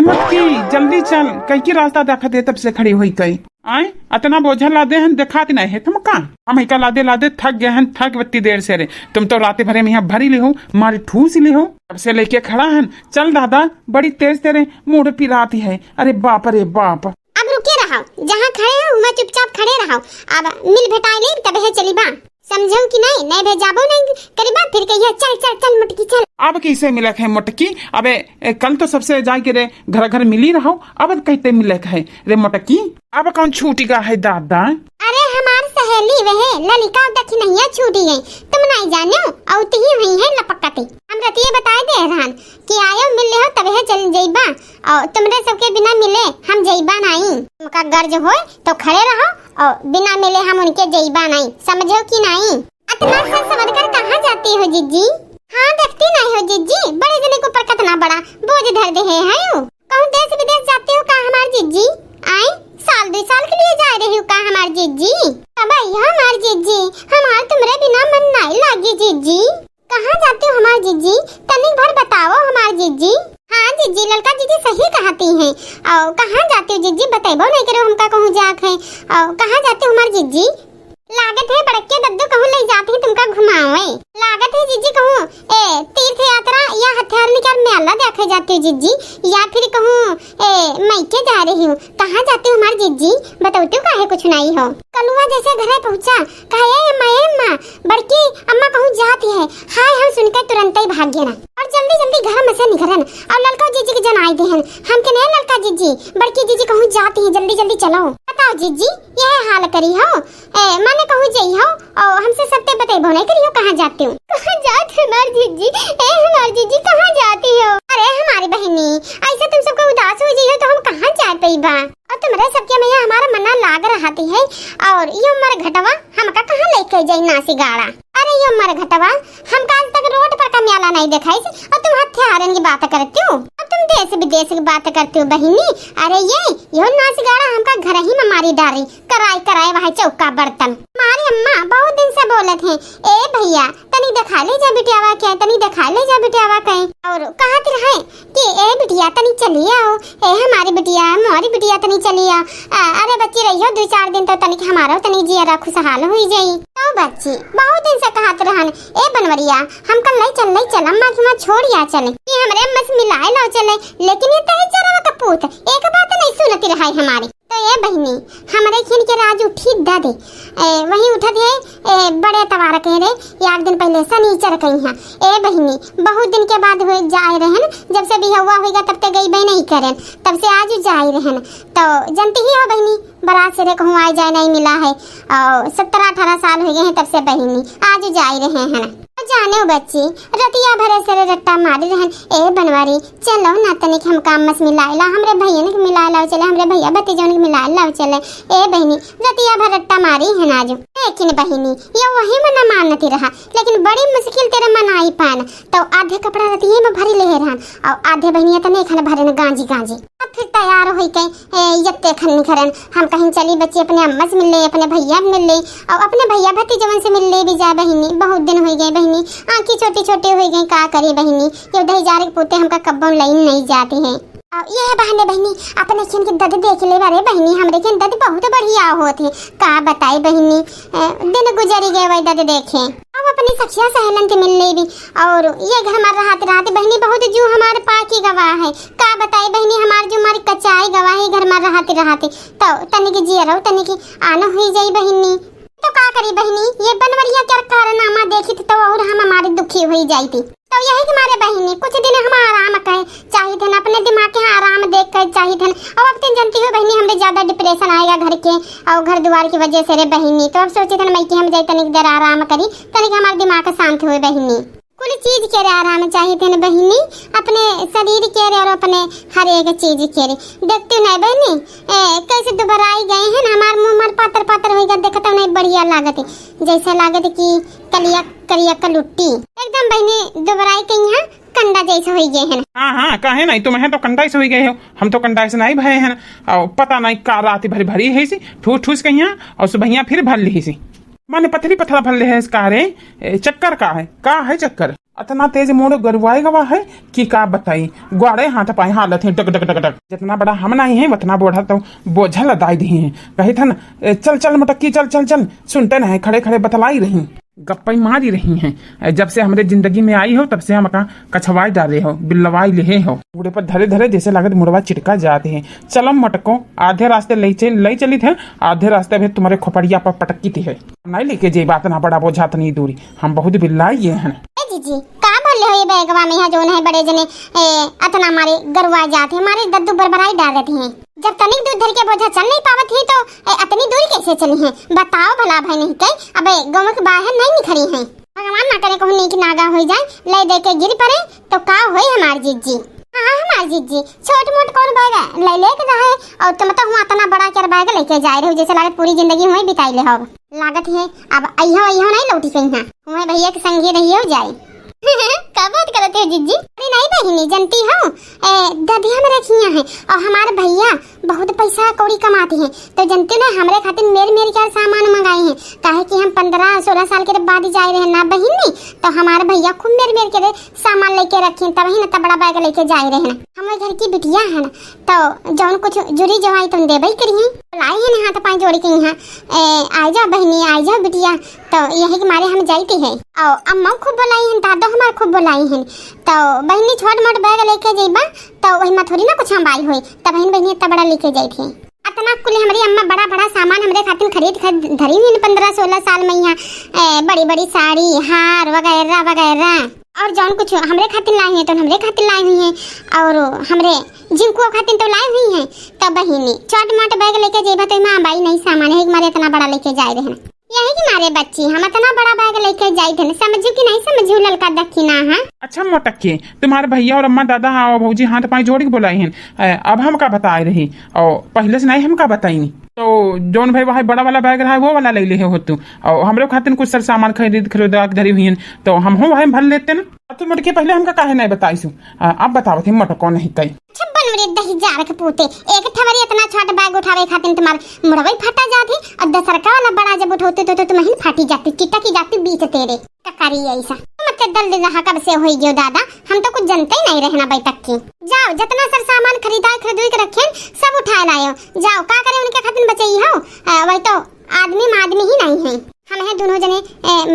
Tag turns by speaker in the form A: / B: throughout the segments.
A: मटकी जल्दी चल, कई की रास्ता देखा दे तब से खड़ी हुई कई आए अतना बोझा लादे हैं दिखाती नहीं है तुम का हम का लादे लादे थक गए हैं, थक बत्ती देर से रे। तुम तो रात भरे में यहाँ भरी ले हो, मारी ठूस ली हो, तब से लेके खड़ा है। चल दादा बड़ी तेज तेरे मुड़ पिराती है। अरे बाप रे बाप।
B: अब रुके रहो, जहाँ खड़े हो वहाँ चुपचाप खड़े रहो। अब मिल भेटाई ले तब है चली बा, समझो कि नहीं भेजाबो नहीं करीबा फिर कहिए चल चल चल मटकी चल।
A: अब कैसे मिलक है मटकी? अबे कल तो सबसे जाए के रे घर घर मिली रहो, अब कहते मिलक है रे मटकी? अब कौन छूटी का है दादा?
B: अरे हमारी सहेली वह ललिका दखी नहीं है छूटी गई, तुम नहीं जाने और ही वही है लपकती। हम रतिये बताए दे रहन कि आयो मिल ले हो तब है चल जइबा, और तुमरे सबके बिना मिले हम जइबा नहीं। तुमका गर्ज हो तो खड़े रहो और बिना मिले हम उनके जइबा नहीं, समझो कि नहीं? इतना सब समझ कर कहाँ जाती हो जिज्जी? हाँ देखती नहीं हो जिज्जी, बड़े जने को पर कितना बड़ा बोझ धर दे है कहूँ देश विदेश जाती हो का हमारी जिज्जी? आए साल 2 साल के लिए जा रही हो का हमारी जिज्जी? हमारी जिज्जी हमारे तुमरे बिना मन नहीं लागी जिज्जी। कहाँ जाती हो हमारी जिज्जी? तनिक भर बताओ हमारी जिज्जी। हाँ जिज्जी ललका जिज्जी सही कहती हैं। और कहाँ जाती हो जिज्जी बताइबो नहीं करो हमका कहूँ जाक है। और कहाँ जाती हो हमारी जिज्जी? लागत है बड़के दद्दू कहूँ ले जाती है तुमका घुमावे। लागत है जिज्जी कहूँ तीर्थ यात्रा या हथियार निकाल मेला देखे जाती हूँ जिज्जी, या फिर कहूँ मैके जा रही हूँ। कहाँ जाती हूँ हमारी जिज्जी बताओ तो काहे कुछ नहीं हो? कलुआ जैसे घर पहुँचा कहे अम्मा बड़की अम्मा कहूँ जाती है, हाय हम सुनकर तुरंत ही भाग गए और जल्दी जल्दी घर में से निकलन और ललका जिज्जी के जनाई देहन। हम के नहीं ललका जिज्जी बड़की जिज्जी कहूँ जाती है, जल्दी जल्दी चलो। बताओ जिज्जी यह हाल करी हो माने कहूँ जई हो और हमसे सबते बतेबो नहीं करी हो कहाँ जाती हूँ? कहाँ जाती हमारी जिज्जी? हमारी जिज्जी कहाँ जाती हो? अरे हमारी बहनी ऐसा तुम सबको उदास हो जाइए तो हम कहाँ जा पाईबा? और तुम्हारे सबके मैया हमारा मना लाग रहती है और ये हमारे घटवा हमका कहाँ लेके जाई नासी गाड़ा? अरे ये हमारे घटवा हम आज तक रोड पर का मेला नहीं दिखाई और तुम हथियारन की बात करती हो, अब तुम देश विदेश की बात करती हो बहिनी। अरे ये नासी गाड़ा हमका घर ही में मारी डारी कराए वहाँ चौका बर्तन। हमारी अम्मा बहुत दिन से बोलत है ए भैया तनी दिखा ले जा बिटियावा क्या, तनी दिखा ले जा बिटियावा कहीं। और कहते रहे कि ए बिटिया तनी चली आओ, हमारी बिटिया तनी चली आओ। अरे बच्ची रही हो 2-4 दिन तो तनिक हमारा तनी जिया खुशहाल हुई जाई। तो बच्ची बहुत दिन से कहते रहन ए बनवरिया हम कल नहीं चल अम्मा की मां छोड़िया चले, ये हमरे अम्मा से मिलाए लो चले, लेकिन ये तहे जरा कपूत एक बात नहीं सुनती रहाई हमारी। तो ये बहनी हमारे खिन के राज उठी दादे वही उठा दे बड़े तवार कह रे एक दिन पहले सनीचर कही है। ए बहनी बहुत दिन के बाद हुए जाए रहन, जब से भी हुआ होगा तब तक गई नहीं करें, तब से आज जाए रहन। तो जानती ही हो बहनी बरात से कहूँ आए जाए नहीं मिला है और 17-18 साल हो गए हैं तब से बहनी आज जाए रहे हैं। जाने बच्ची रतिया भरे से रट्टा मारी रहन ए बनवारी चलो ना तनिक हम काम मस मिलाए ला हमरे भैया ने मिलाए लाओ चले, हमरे भैया भतीजों ने मिलाए लाओ चले। ए बहनी रतिया भर रट्टा मारी है नाजू, लेकिन बहनी ये वही मना मानती रहा, लेकिन बड़ी मुश्किल तेरे मनाई पान। तो आधे कपड़ा रतिये में भरी ले रहन और आधे बहनिया तने खन भरे गांजी अब फिर तैयार हो के यत्ते खन करन हम कहीं चली बच्ची अपने अम्मा से मिल ले, अपने भैया मिल ले और अपने भैया भतीजवन से मिल ले भी जा बहनी। बहुत दिन हो गए बहनी, आँखें छोटी हो गई का करे बहनी, ये उधर जा रहे पोते हमका कब्बों लाइन नहीं जाती है। यह बहने बहनी अपने खिन के दद देख ले बारे बहनी, हमरे खिन दद बहुत बढ़िया होते का बताई बहनी, दिन गुजरी गए वही दद देखे। अब अपनी सखिया सहेलन के मिल ले भी और ये घर हमारे रहते बहनी बहुत जू हमारे पाकी गवाह है का बताई बहनी, हमारे जो हमारी कचाई गवाह है घर में रहते तो तनिक जिया रहो तनिक आना हुई जाई बहनी। तो का करी बहनी ये बनवरिया क्या कारनामा देखी तो और हम हमारी दुखी हुई जाई थी। तो यही तुम्हारे बहनी कुछ दिन हम आराम कहे चाहिए थे, अपने दिमाग के आराम देख कर चाहिए थे। और अब तुम जानती हो बहनी हमरे ज्यादा डिप्रेशन आएगा घर के और घर द्वार की वजह से रे बहनी, तो अब सोचे थे मैं कि हम जाए तनिक देर आराम करी तनिक हमारे दिमाग शांत हुए बहनी। कुल चीज के रे आराम चाहिए थे न बहनी, अपने शरीर के रे और अपने हर एक चीज के रे देखते नहीं बहनी कैसे दोबाराई गए हैं हमार मुंह मर पातर हो गया, देखता नहीं बढ़िया लागत जैसे लागत की करिया कलुट्टी एकदम बहनी दोबाराई के यहाँ कंडा जैसे हो गए हैं।
A: हाँ कहे नहीं तुम है तो कंडा से हो गए हो, हम तो कंडा से नहीं भरे हैं और पता नहीं का रात भरी है सी ठूस कहीं और सुबह फिर भर ली सी माने पथरी पथरा भर ले है इसका रे चक्कर का है चक्कर। इतना तेज मोड़ गरुआए गवा है कि का बताई। ग्वाड़े हाथ पाए हालत है डक डक डक डक। जितना बड़ा हम नहीं है उतना बोढ़ा तो बोझा लदाई दी है। कही था ना चल चल मटक्की चल चल चल, सुनते नहीं, खड़े खड़े बतलाई रही, गप्पई मारी रही हैं। जब से हमारे जिंदगी में आई हो तब से हम कछवाई डाले हो, बिल्लवाई ले हो, मुड़े पर धरे धरे जैसे लागत मुड़वा चिटका जाते हैं। चलम मटको, आधे रास्ते ले चली थे, आधे रास्ते भी तुम्हारे खोपड़िया पर पटकी थी है। नहीं लेके जे बात ना बड़ा बोझा नहीं दूरी, हम बहुत बिल्लाई ये हैं।
B: जीजी का बोल रहे हो ये बैगवा में यहाँ जोन है बड़े जने अतना हमारे गरुआ जाते हैं, हमारे दद्दू बरबराई डाल देती हैं। जब तनिक दूर धर के बोझा चल नहीं पावत ही तो अतनी दूरी कैसे चली हैं? बताओ भला भाई नहीं कहीं अबे गाँव के बाहर नहीं निखरी हैं। भगवान ना करे कहूँ नीक नागा हो जाए, ले दे के गिर पड़े तो का हो हमारे जीजी। हाँ हमारे जीजी छोट मोट कौन बैगा ले लेके रहे और तुम तो हुआ इतना बड़ा कर बैग लेके जा रहे हो जैसे लागत पूरी जिंदगी हुई बिताई ले हो लागत है। अब अयो नहीं लौटी कहीं ना हुए भैया के संगी रही हो जाए। क्या बात करते हो जीजी? अरे नहीं बहिनी जानती हो ददिया में रखियां हैं और हमारे भैया बहुत पैसा कौड़ी कमाते हैं तो जानते ना हमारे खातिर मेरे क्या सामान मंगाए हैं। काहे कि हम 15-16 साल के बाद ही जाए रहे ना बहिनी, तो हमारे भैया खूब मेरे के सामान लेके रखे तब ही ना बड़ा बैग लेके जाए रहे ना। हमारे घर की बिटिया है ना तो जौन कुछ जुड़ी जवाई तुम देवे करी है लाई है ना हाथ पाँव जोड़ी के यहाँ आ जाओ बहनी आ जाओ बिटिया, तो यही के मारे हम जाती है और अम्मा खूब बोलाई है, दादा हमारे खूब बोलाई है। तो बहनी छोट मोट बैग लेके जेबा तो वही में थोड़ी ना कुछ हम बाई हुई तब बहनी इतना बड़ा लेके जाई थी। इतना कुल हमारी अम्मा बड़ा बड़ा सामान हमरे खातिर खरीद धरी हुई 15-16 साल में यहाँ बड़ी बड़ी साड़ी हार वगैरह वगैरह और जौन कुछ हमरे खातिर लाई हुई है तो हमरे खातिर लाई हुई है और हमरे जिनको खातिर तो लाई हुई है। तब बहिनी छोट मोट बैग लेके जेबा तो माँ बाई नहीं सामान है हमारे इतना बड़ा लेके जाए रहे यही कि मारे बच्ची हम इतना बड़ा बैग लेके जाए थे समझू कि नहीं समझू ललका दखी ना है।
A: अच्छा मोटक्के तुम्हारे भैया और अम्मा दादा और भौजी हाथ पाँव जोड़ के बुलाई हैं, अब हम का बताए रही और पहले से नहीं हम का बताई नहीं। तो जोन भाई वहाँ बड़ा वाला बैग रहा है वो वाला ले ले हो तू और हमरे खातिर कुछ सर सामान खरीदा धरी हुई है तो हम हो वही भर लेते ना। अब तुम मटके पहले हमका काहे नहीं बताई अब बताओ थे मटको नहीं कई
B: दही जार के पूते एक ठवरी इतना छोटा बैग उठावे खातिर तुम्हारे मुड़वे फटा जाती और दसरका वाला बड़ा जब उठोते तो तुम ही फाटी जाती चिटकी जाती बीच तेरे ककारी ऐसा मत दल दे रहा कब से होई गयो दादा हम तो कुछ जानते ही नहीं रहना बैठक की। जाओ जितना सर सामान खरीद के रखे सब उठा लाओ जाओ का करे उनके खातिर बचाई हो वही तो आदमी ही नहीं है हम है दोनों जने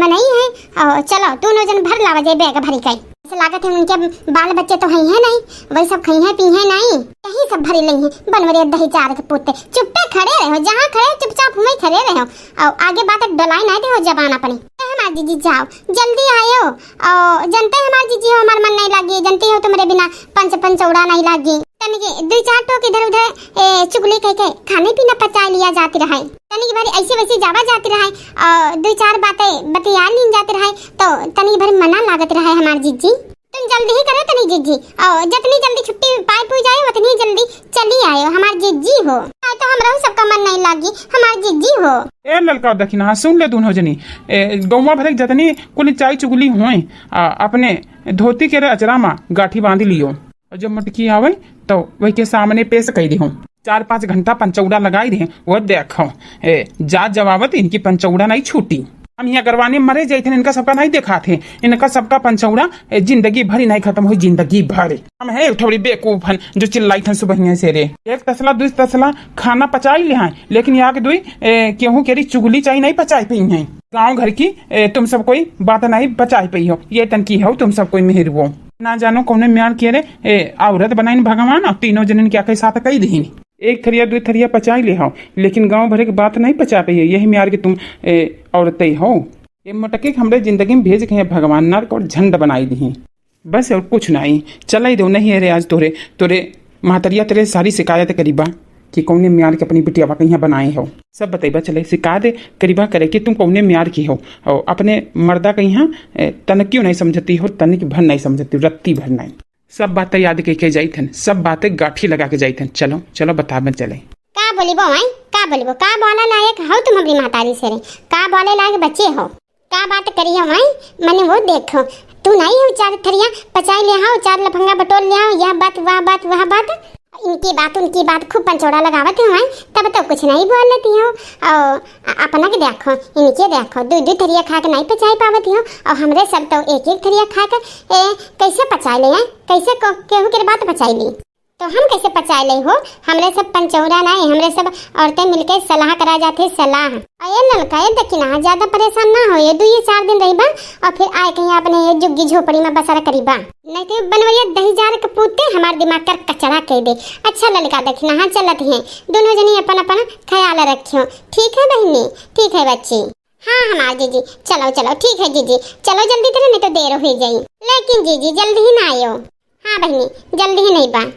B: मनई है और चलो दोनों जन भर लावा जाए बैग भरी कई लागत है उनके बाल बच्चे तो है नहीं वही सब खाई है पी है नहीं यही सब भरी नहीं है बनवरे दही चार के पुत्ते चुप्पे खड़े रहो जहाँ खड़े चुपचाप वहीं खड़े रहो और आगे बात डलाई नहीं दे जबाना अपनी। हमारे जीजी जाओ जल्दी आयो और जनते हमारे जीजी हो हमारे मन नहीं लगी जनती हो तुम्हारे बिना पंचौड़ा नहीं लगी तनिक 2-4 टोक इधर उधर चुगली कह के खाने पीना पचा लिया जाती रहे तनिक भरी ऐसी वैसी जावा जाती रहे और 2-4 बातें बतिया ली जाती रहे तो तनिक भरी मना लागत रहे हमारे जीजी। तुम जल्दी ही करो तनी जीजी और जितनी जल्दी छुट्टी पाई पुई जाए उतनी जल्दी चली आयो हमारे जीजी हो तो हमरा सबका मन नहीं लगी हमारे जीजी हो।
A: ए ललका दखिना सुन ले दोनों जनी गौवा भरे जतनी कुल चाय चुगली हुए अपने धोती के अचरा में गाठी बांध लियो और जब मटकी आवे तो वही के सामने पेश कर दी 4-5 घंटा पंचौड़ा लगाई रहे वो देखो जा जवाबत इनकी पंचौड़ा नहीं छूटी। हम यहाँ गरवाने मरे जाए थे इनका सबका नहीं देखा थे इनका सबका पंचौड़ा जिंदगी भरी नहीं खत्म हुई जिंदगी भर। हम है थोड़ी बेकूफ हन जो चिल्लाई थे सुबह से रे 1 तसला 2 तसला खाना पचाई ले हैं लेकिन यहाँ के दुई केहू केरी चुगली चाय नहीं पचाई पी है गाँव घर की तुम सब कोई बात नहीं पचाई पी हो ये तनकी हो तुम सब कोई मेहर वो ना जानो कौन म्यार के रे औरत बनाई भगवान और तीनों जन क्या कई साथ कई दी 1 थरिया 2 थरिया पचाई ले हो लेकिन गांव भरे की बात नहीं पचा पाई यही म्यार के तुम औरतें हो ये मटके हमरे जिंदगी में भेज के भगवान ना और झंड बनाई दी बस और कुछ नहीं चल ही दो नहीं अरे आज तोरे महतरिया तेरे सारी शिकायत करीबा कि कौने म्यार के अपनी बिटिया कहीं बनाए हो सब बतेबा चले शिकायत करीबा करे कि तुम कौने म्यार की हो और अपने मर्दा कहीं तन क्यों नहीं समझती हो तनिक भर नहीं समझती रत्ती भर नहीं सब बातें याद के जाई थन सब बातें गाठी लगा के जाई थन। चलो चलो बता में चले
B: का बोलिबो आई का बोलिबो का बोला लायक हो तुम अपनी मातारी से का बोले लायक बच्चे हो का बात करी हो आई मैंने वो देखो तू नहीं हो 4 थरिया पचाई ले आओ 4 लफंगा बटोर ले आओ यह बात वह बात इनकी बात उनकी बात खूब पंचौड़ा लगावत हो तब तो कुछ नहीं बोल लेती हो। और अपना के देखो, इनके देखो दो दो थरिया खा के नहीं पचाई पावती हो, और हमरे सब तो एक एक थरिया खा के कैसे पचा ले हैं, कैसे केहू के बात पचाई ली, तो हम कैसे पचाए ले हो। हमरे सब पंचौड़ा नहीं, हमरे सब औरतें मिलकर सलाह करा जाते सलाह। और ये लड़का ये देखी ना ज्यादा परेशान ना हो, ये 2-4 दिन रही बा और फिर आए कहीं अपने ये जुग्गी झोपड़ी में बसरा करीबा, नहीं तो बनवैया दही जार के पूते हमारे दिमाग कर कचरा कह दे। अच्छा लड़का देखी ना, हाँ चलत है दोनों जनी अपन अपन ख्याल रखियो। ठीक है बहनी, ठीक है बच्ची। हाँ हमार जीजी, चलो चलो ठीक है जीजी, चलो जल्दी तरह नहीं तो देर हो जाई। लेकिन जीजी जल्दी ही ना आयो। हाँ बहनी जल्दी ही नहीं बा,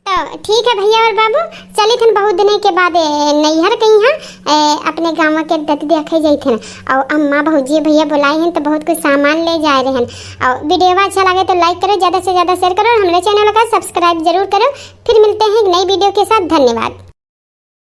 B: तो ठीक है भैया और बाबू, चली थन बहुत दिन के बाद नैहर कहीं हाँ अपने गाँव के दत्त देखे जाई थे, और अम्मा भौजी भैया बुलाए हैं तो बहुत कुछ सामान ले जा रहे हैं। और वीडियो अच्छा लगे तो लाइक करो, ज़्यादा से ज़्यादा शेयर करो, हमारे चैनल का सब्सक्राइब जरूर करो। फिर मिलते हैं एक नई वीडियो के साथ, धन्यवाद।